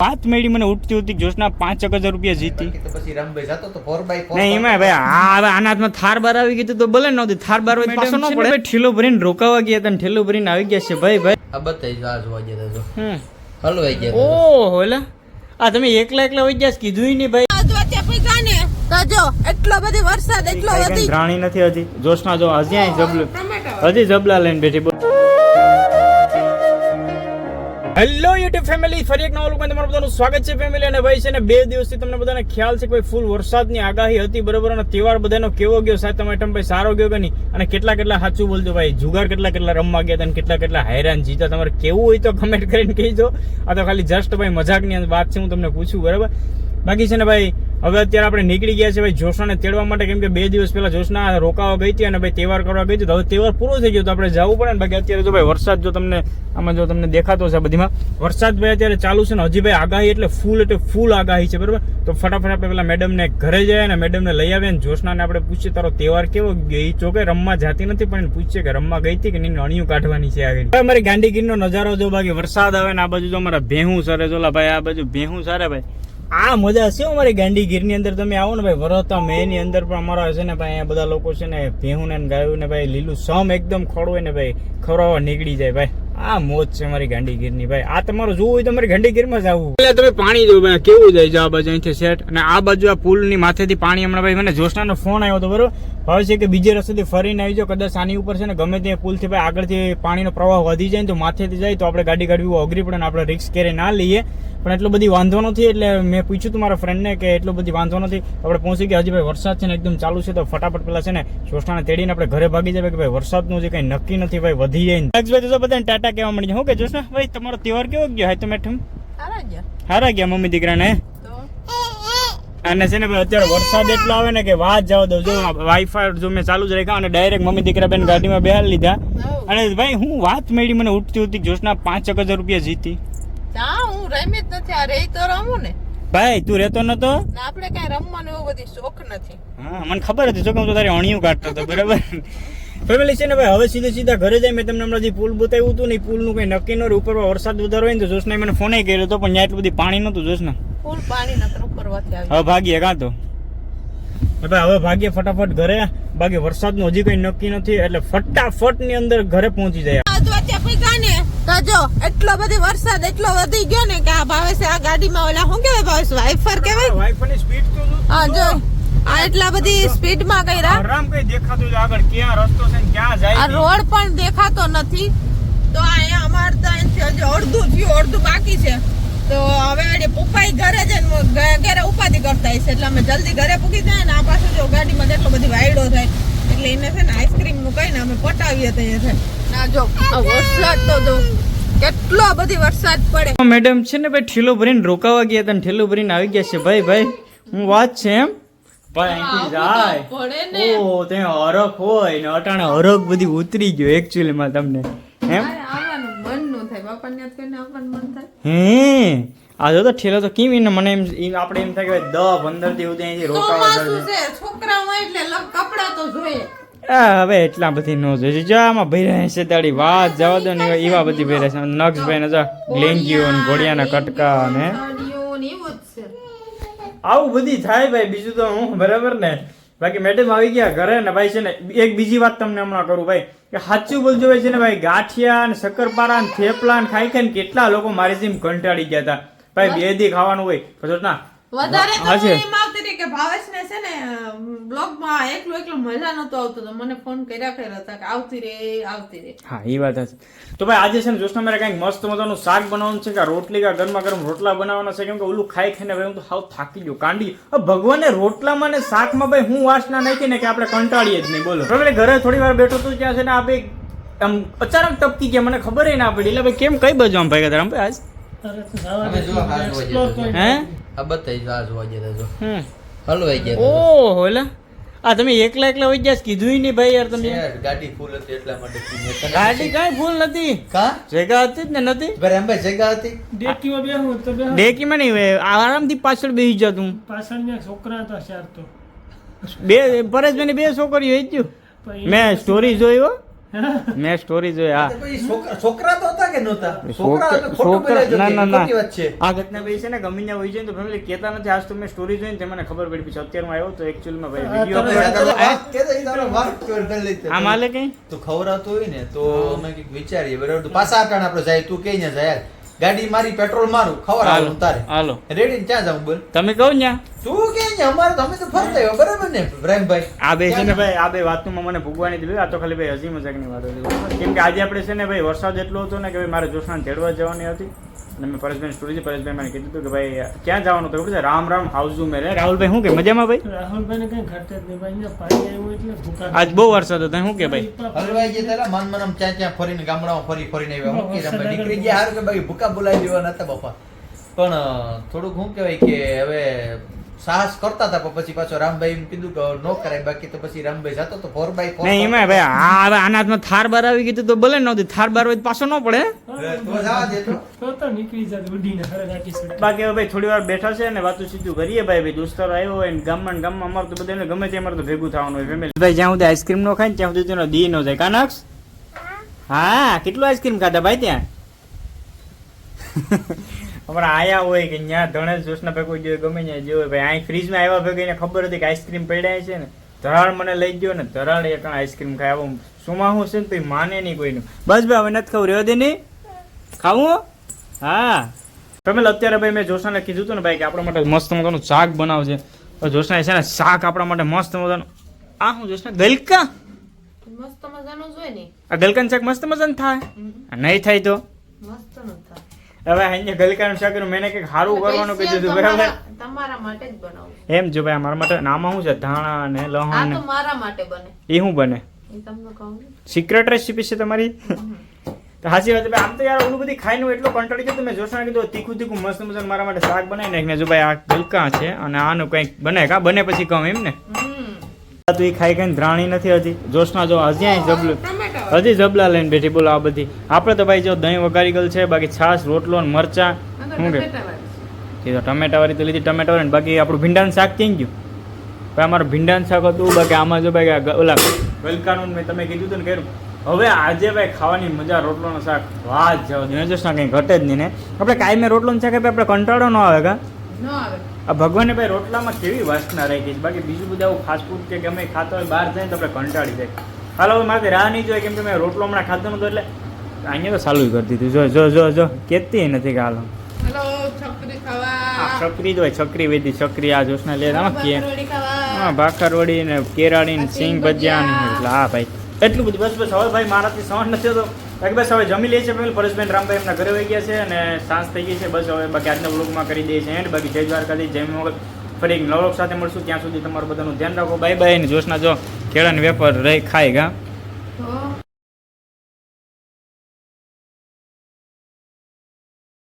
વાત મેળી મને ઉઠતી ઉઠતી જોશના 5,000 રૂપિયા જીતી. પછી રમભાઈ જતો તો 4x4 નહીં એમાં ભાઈ આ આનાથમાં થાર બાર આવી ગઈ તો ભલે નહોતી થાર બાર હોય પાછો ન પડે. ઠેલો ભરીને રોકાવા ગયા હતા ઠેલો ભરીને આવી ગયા છે ભાઈ. આ બતાઈ આ જોવા ગયા તો હલવાઈ ગયા. ઓહો એલા આ તમે એકલા હોય ગયા કીધું નહીં ભાઈ. એટલો બધી વરસાદ એટલો વધી રાણી નથી હજી જોશના જો હજી જબલા લઈને બેઠી. હેલો યુટ્યુબ ફેમિલી, ફરી એક નવા લોકમાં તમારું બધાનું સ્વાગત છે ફેમિલી. અને ભાઈ છે ને 2 દિવસથી તમને બધાને ખ્યાલ છે કે ભાઈ ફૂલ વરસાદની આગાહી હતી બરોબર. અને તહેવાર બધાનો કેવો ગયો સાહેબ તમારે ભાઈ સારો ગયો કે નહીં? અને કેટલા સાચું બોલજો ભાઈ, જુગાર કેટલા રમવા ગયા હતા અને કેટલા હેરાન જીતા. તમારે કેવું હોય તો કમેન્ટ કરીને કહીજો. આ તો ખાલી જસ્ટ ભાઈ મજાકની વાત છે, હું તમને પૂછું બરાબર. બાકી છે ને ભાઈ હવે અત્યારે આપણે નીકળી ગયા છે ભાઈ જોશનાને તેડવા માટે, કેમ કે 2 દિવસ પહેલા જોશના રોકાવા ગઈ હતી અને ભાઈ તહેવાર કરવા ગઈ હતી. તો હવે તહેવાર પૂરો થઈ ગયો તો આપણે જવું પડે ને. બાકી અત્યારે જો ભાઈ વરસાદ જો તમને આમાં જો તમને દેખાતો છે બધીમાં વરસાદ ભાઈ અત્યારે ચાલુ છે ને હજી ભાઈ આગાહી એટલે ફૂલ આગાહી છે બરાબર. તો ફટાફટ આપણે પેલા મેડમને ઘરે જાય ને મેડમને લઈ આવે ને જોશનાને આપણે પૂછીએ તારો તહેવાર કેવો ગયો. એ ચોકે રમવા જાતી નથી પણ પૂછીએ કે રમવા ગઈ હતી કે નહીં, અણિયું કાઢવાની છે આગળ. અમારી ગાંધીગીરનો નજારો જો બાકી વરસાદ આવે ને આ બાજુ જો અમારા ભેહું સરે જોલા ભાઈ, આ બાજુ ભેહું સારે ભાઈ. આ મજા છે અમારી ગાંધીગીર ની અંદર. તમે આવો ને ભાઈ વરતા મે ની અંદર પણ અમારા છે ને ભાઈ અહીંયા બધા લોકો છે ને ભેહું ને ગાયું ને ભાઈ લીલું સમ એકદમ ખોડવે ને ભાઈ ખવડાવવા નીકળી જાય ભાઈ. આ મોજ છે અમારી ગાંધીગીર ની ભાઈ. આ તમારું જોવું હોય તો અમારી ગાંધીગીર માં જ આવવું. એટલે તમે પાણી જો ભાઈ કેવું જાય છે આ બાજુ અહીંથી સેટ, અને આ બાજુ આ પુલ ની માથેથી પાણી હમણાં ભાઈ મને જોશનાનો ફોન આવ્યો હતો બરોબર. હવે છે કે બીજે રસ્તેથી ફરીને આવી જાવ, કદાચ આની ઉપર છે ને ગમે તે પુલ થી ભાઈ આગળથી પાણીનો પ્રવાહ વધી જાય ને તો માથેથી જાય તો આપણે ગાડી કાઢવી અઘરી પડે ને આપણે રિસ્ક ક્યારે ના લઈએ. પણ એટલો બધી વાંધો નથી. એટલે મેં પૂછ્યું તું મારા ફ્રેન્ડને કે એટલો બધી વાંધો નથી. આપણે પહોંચી ગયા. હજી ભાઈ વરસાદ છે ને એકદમ ચાલુ છે તો ફટાફટ પેલા છે ને જોશનાને તેડીને આપણે ઘરે ભાગી જાય કે ભાઈ વરસાદનું જે કઈ નક્કી નથી ભાઈ વધી જાય ને. બધાને ટાટા કહેવા મળી જાય. હું કે જોશના ભાઈ તમારો તહેવાર કેવો ગયો? હાય તો મેઠમ હારા ગયા મમ્મી દીકરાને. અને છે ને ભાઈ અત્યારે વરસાદ એટલો આવે ને કે વાત જવા દો. જો વાઈફાઈ જો મેં ચાલુ જ રાખ્યા અને ડાયરેક્ટ મમ્મી દીકરા બેન ગાડીમાં બેહાડી લીધા. અને ભાઈ હું વાત મળી મને ઉઠતી ઉઠતી જોશના 5,000 રૂપિયા જીતી. ભાઈ તું રહેતો નતો? આપણે કઈ રમવાનો એવો બધી શોખ નથી. હા મને ખબર હતી. જો કે હું તો તારી અણિયું કાઢતો હતો બરાબર. ફેમિલી છે ને ભાઈ હવે સીધા ઘરે જાય. મેં તમને હમણાં જે પુલ બતાવ્યું હતું ને પુલ નું કઈ નક્કી ન ઉપર વરસાદ વધારે હોય ને તો જોશના મને ફોન કર્યો હતો પણ ત્યાં એટલું બધી પાણી નતું. જોશના ફૂલ પાણી નતું ઉપરવાથી આવી. હવે ભાગીએ કાં તો ભાઈ હવે ભાગીએ ફટાફટ ઘરે. બાકી વરસાદ નું હજી કઈ નક્કી નથી એટલે ફટાફટ ની અંદર ઘરે પહોંચી જાય. જો એટલો બધી વરસાદ એટલો વધી ગયો ને કે આ ભાવેશ આ ગાડીમાં ઓલા શું કહેવાય ભાવેશ વાઇફર કહેવાય. વાઇફર ની સ્પીડ તો હા જો આ એટલા બધી સ્પીડ માં કર્યા. આરામ કઈ દેખાતું આગળ ક્યાં રસ્તો છે ને ક્યાં જાય. આ રોડ પણ દેખાતો નથી. તો અહીંયા અમાર તો અહીંથી હજી અડધું થયું અડધું બાકી છે. તો હવે પપ્પાઈ ઘરે જઈને ઘરે ઉપાધિ કરતા હશે એટલે અમે જલ્દી ઘરે પૂકી જાય ને આ પાછું જો ગાડીમાં જેટલો બધી વાયડો થાય એટલે એને છે ને આઈસ્ક્રીમ નું કઈ ને અમે પટાવીએ તો છે ના જો આ વરસાદ તો જો કેટલો બધી વરસાદ પડે. મેડમ છે ને ભાઈ ઠેલો ભરીને રોકાવા ગયા હતા ઠેલો ભરીને આવી ગયા છે ભાઈ. હું વાત છે એમ ભાઈ અહીંથી જાય ઓ તે હરખ હોય ને અટાણે હરખ બધી ઉતરી ગયો એકચ્યુઅલી માં તમને એમ આવવાનું મન નો થાય બાપા ને કઈને આવવાનું મન થાય. આ જો તો ઠેલો તો કેમ એને મને એમ આપણે એમ થાય કે 10-15 દિવસ અહીંથી રોકાવા છે છોકરા હોય એટલે કપડા તો જોઈએ. હવે એટલા બધી નો જોઈએ. જો આમાં ભર્યા છે તાળી વાત જવા દો ને એવા બધી ભર્યા છે. નક્ષભાઈ ને જો ગ્લેન્ગીઓ ને ઘોડિયાના કટકા ને આવું બધી થાય ભાઈ. બીજું તો હું બરાબર ને. બાકી મેડમ આવી ગયા ઘરે ને ભાઈ છે ને એક બીજી વાત તમને હમણાં કરું ભાઈ કે સાચું બોલજો ભાઈ છે ને ભાઈ ગાંઠિયા ને શક્કરપારા ને થેપલા ને ખાઈ ખાઈને કેટલા લોકો મારી જેમ કંટાળી ગયા હતા ભાઈ. 2 દી ખાવાનું હોય પછી ના વધારે તો એમ આવતી હતી કે ભાવેશને છે ને બ્લોગમાં એકલો મજા નતો આવતો તો મને ફોન કર્યા હતા કે આવતી રે. હા એ વાત છે. તો ભાઈ આજે છે ને જોશના મારે કંઈક મસ્ત મજાનું શાક બનાવવાનું છે કે રોટલી કા ગરમા ગરમ રોટલા બનાવવાના છે. કેમ કે ઓલું ખાઈ ખાઈને ભાઈ હું તો હાવ થાકી ગયો કાંડી. ભગવાને રોટલામાં ને શાકમાં ભાઈ હું વાસના નાખી ને કે આપણે કંટાળીએ જ નહીં બોલો. હવે ઘરે થોડી વાર બેઠો તો ત્યાં છે ને આ ભાઈ આમ અચાનક ટપકી ગયા મને ખબર ના પડી. એટલે ભાઈ કેમ કઈ બાજુ આમ ભાઈ આમ ભાઈ હલવાઈ ગયા. ઓહો એલા આ તમે એકલા હોય ગયા કીધું નહીં ભાઈ યાર. તમે ગાડી ફૂલ હતી એટલા માટે. ગાડી કઈ ફૂલ નથી. જગ્યા હતી જ ને નથી જગ્યા હતી. ડેકીમાં બેહું તો ડેકીમાં નહીં આરામથી પાછળ બેસી જતું. પાછળના છોકરા હતા 4 તો પરેશભાઈ 2 છોકરીઓ હતી. મેં સ્ટોરી જોઈ મેં સ્ટોરી જોઈ હા તો પછી છોકરા તો હતા કે નહોતા? છોકરા- છોકરા ખોટું છોકરા- બોલાય છે ના, કે ના, ના. ખોટી વાત છે. આ ઘટના ભાઈ છે ને ગમે ત્યાં હોય છે ને તો ફેમિલી કહેતા નથી. આજ તો મેં સ્ટોરી જોઈને તે મને ખબર પડી. પછી અત્યારે હું આવ્યો તો એકચ્યુઅલમાં ભાઈ આ વિડીયો તમે- આ તારો વાત કે તો ઈ તારો વાત કર દે લે તે. આ માલે કઈ તું ખવડાવતો હોય ને તો અમે કંઈક વિચારીએ બરાબર. તો પાછા આટાણ આપણે જાય તું કઈ ના જાય ગાડી મારી પેટ્રોલ મારું ખવડાવું તારે હાલો રેડી ક્યાં જાઉં બોલ તમે કહો ને તું કે ને અમારે તો અમે તો ફરતા આવ્યો બરાબર ને ઇબ્રાહીમભાઈ? આ બે છે ને ભાઈ આ બે વાતમાં મને ભૂગવાની દીધું. આ તો ખાલી ભાઈ હસી મજાકની વાત હતી. કેમ કે આજે આપણે છે ને ભાઈ વરસાદ એટલો હતો ને કે ભાઈ મારે જોશનાને તેડવા જવાની હતી અને મેં પરેશભાઈ સ્ટોરી છે. પરેશભાઈ મને કીધું હતું કે ભાઈ ક્યાં જવાનું તો ખબર છે રામ રામ હાઉઝુ મેરે. રાહુલભાઈ શું કે મજામાં ભાઈ? રાહુલભાઈ ને કઈ ઘટે જ નહીં ભાઈ, અહીંયા પાણી આવ્યું એટલે ભૂકા આજ બહુ વરસાદ હતો શું કે ભાઈ? હલવાઈ ગયા તારા માન મનમ ત્યાં ત્યાં ફરીને ગામડામાં ફરીને આવ્યા હું કે તમે નીકળી ગયા હારું કે ભાઈ ભૂકા બોલાવી દેવાના હતા બાપા. પણ થોડુંક શું કહેવાય કે હવે સાહસ કરતા હતા પણ પછી પાછો રામભાઈ એમ કીધું કે નો કરાય. બાકી તો પછી રામભાઈ જતો તો 4x4 નહીં એમાં ભાઈ આ હવે આના હાથમાં થાર બાર આવી ગઈ તો ભલે નહોતી. થાર બાર હોય તો પાછો ન પડે. તો જવા દે તો. તો નીકળી જાય ઉડીને હરગાટી સુટે. બાકી હવે ભાઈ થોડી વાર બેઠા છે ને વાતું સીધું કરીએ ભાઈ દોસ્તારો આવ્યો હોય ને ગામમાં ને ગામમાં અમારે તો બધાને ગમે તે અમારે તો ભેગું થવાનું હોય ફેમિલી. ભાઈ જ્યાં સુધી આઈસ્ક્રીમ નો ખાય ને ત્યાં સુધી તેનો દી નો જાય. કાનક્ષ હા કેટલું આઈસ્ક્રીમ ખાધા ભાઈ ત્યાં? અમારા આયા હોય કે ત્યાં ધણેજ જોશના ભેગો જોઈએ ગમે ત્યાં જોયો ભાઈ અહીં ફ્રીજમાં આવ્યા ભેગો એને ખબર હતી કે આઈસ્ક્રીમ પડ્યા છે ને ધરાળ મને લઈ ગયો ને ધરાળ એક આઈસ્ક્રીમ ખાય આવો સુમા હું છે ને તો માને નહીં કોઈનું. બસ ભાઈ હવે નથી ખાવું રહેવા દે નહીં ખાવું. હા ફેમિલી અત્યારે ભાઈ મેં જોશનાને કીધું હતું ને ભાઈ કે આપણા માટે મસ્ત મજાનું શાક બનાવશે. જોશના છે ને શાક આપણા માટે મસ્ત મજાનું. આ હું જોશના ગલકા મસ્ત મજાનું જોઈ ને આ ગલકાનું શાક મસ્ત મજાનું થાય. નહીં થાય તો મસ્ત નું થાય. હવે અહીંયા ગલકાનું શાક મેં કંઈક સારું કરવાનું કીધું હતું બરાબર. તમારા માટે જ બનાવું. એમ જો ભાઈ અમારા માટે આમાં શું છે ધાણા ને આ લહણ તો મારા માટે બને એ શું બને એ તમને કહું ને. સિક્રેટ રેસીપી છે તમારી. તો સાચી વાત ભાઈ આમ તો યાર ઓલું બધી ખાઈને હું એટલો કંટાળી ગયો તો મેં જોશના કીધું તીખું તીખું મસ્ત મસ્ત મારા માટે શાક બનાવી નાખીને જો ભાઈ આ ગલકા છે અને આનું કંઈક બને કા બને પછી કહું એમ ને તો એ ખાઈ ખાઈને ધ્રાણી નથી હતી. જોશના જો હજી અહીં જબલું ટમેટા હજી જબલા લઈને બેઠી બોલો આ બધી. આપણે તો ભાઈ જો દહીં વઘારી ગયેલ છે બાકી છાશ રોટલો ને મરચા શું કે એ તો ટમેટા વાળી તો લીધી ટમેટા વાળી ને બાકી આપણું ભીંડાનું શાક ક્યાં ગયું ભાઈ? અમારું ભીંડાનું શાક હતું બાકી આમાં જો ભાઈ ઓલા ગલકાનું મેં તમે કીધું હતું ને કર્યું. હવે આજે ભાઈ ખાવાની મજા રોટલોનું શાક વાત જાવ જોશના કંઈ ઘટે જ નહીં ને. આપણે કાંઈ રોટલોનું શાક આપણે કંટાળો ન આવે કા? ન આવે. આ ભગવાને ભાઈ રોટલામાં કેવી વાસના રહી ગઈ છે. બાકી બીજું બધું આવું ફાસ્ટ ફૂડ કે ગમે ખાતો હોય બહાર જાય તો આપણે કંટાળી જાય. હાલો હવે મારે રાહ નહીં જોઈએ કેમ કે મેં રોટલો હમણાં ખાતો નતો એટલે અહીંયા તો ચાલુ કરી દીધું. જો કેતી નથી કે હાલો હેલો છકરી ખાવા. છકરી જ હોય છકરી વેધી છકરી આ જોશના લે આમાં કે ભાખરવડી ખાવા. હા ભાખરવડી ને કેરાડી ને સિંગ ભજીયા ને એટલે હા ભાઈ એટલું બધું બસ હવે ભાઈ મારાથી સહન નથી થતો. બાકી બસ હવે જમી લે છે પરેશભાઈ રામભાઈ એમના ઘરે વહી ગયા છે અને સાંજ થઈ ગઈ છે. બસ હવે બાકી આજના વ્લોગમાં કરી દઈએ છે એન્ડ. બાકી જય દ્વારકાથી જય મોગલ. ફરી એક નવલોક સાથે મળશું ત્યાં સુધી તમારું બધાનું ધ્યાન રાખો. Bye bye. ને જોશના જો કેળાની વેફર રહી ખાય ગા